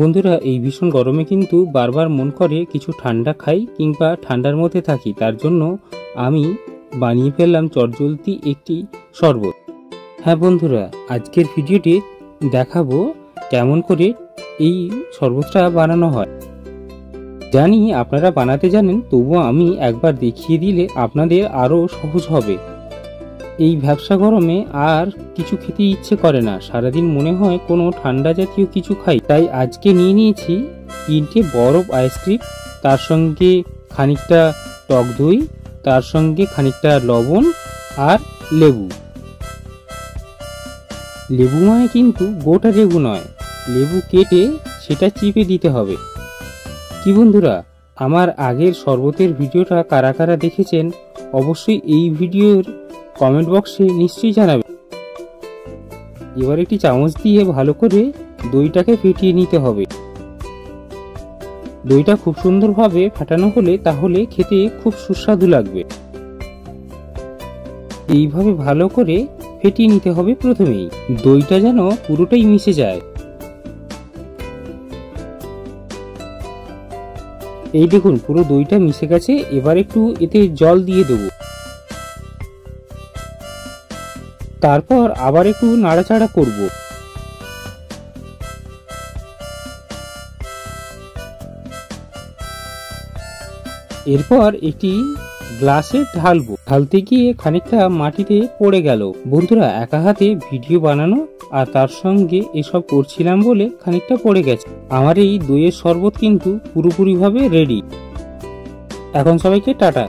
বন্ধুরা, এই ভীষণ গরমে কিন্তু বারবার মন করে কিছু ঠান্ডা খাই কিংবা ঠান্ডার মধ্যে থাকি। তার জন্য আমি বানিয়ে ফেললাম চটজলদি একটি শরবত। হ্যাঁ বন্ধুরা, আজকের ভিডিওটি দেখাবো কেমন করে এই শরবতটা বানানো হয়। জানি আপনারা বানাতে জানেন, তবুও আমি একবার দেখিয়ে দিলে আপনাদের আরও সহজ হবে। এই ভ্যাপসা গরমে আর কিছু খেতে ইচ্ছে করে না, সারাদিন মনে হয় কোনো ঠান্ডা জাতীয় কিছু খাই। তাই আজকে নিয়ে নিয়েছি 3টে বরফ আইসক্রিম, তার সঙ্গে খানিকটা টক দই, তার সঙ্গে খানিকটা লবণ আর লেবু। লেবু মানে কিন্তু গোটা লেবু নয়, লেবু কেটে সেটা চিপে দিতে হবে। কি বন্ধুরা, আমার আগের শরবতের ভিডিওটা কারা কারা দেখেছেন অবশ্যই এই ভিডিওর কমেন্ট বক্সে নিশ্চয়ই জানাবেন। এবার একটি চামচ দিয়ে ভালো করে দইটাকে ফেটিয়ে নিতে হবে। দইটা খুব সুন্দরভাবে ফাটানো হলে তাহলে খেতে খুব সুস্বাদু লাগবে। এইভাবে ভালো করে ফেটিয়ে নিতে হবে প্রথমেই, দইটা যেন পুরোটাই মিশে যায়। এই দেখুন, পুরো দইটা মিশে গেছে। এবার একটু এতে জল দিয়ে দেবো, তারপর আবার একটু নাড়াচাড়া করব। এরপর একটি গ্লাসে ঢালবো, ঢালতে গিয়ে খানিকটা মাটিতে পড়ে গেল। বন্ধুরা, একা হাতে ভিডিও বানানো আর তার সঙ্গে এসব করছিলাম বলে খানিকটা পড়ে গেছে। আমার এই দইয়ের শরবত কিন্তু পুরোপুরিভাবে রেডি। এখন সবাইকে টাটা।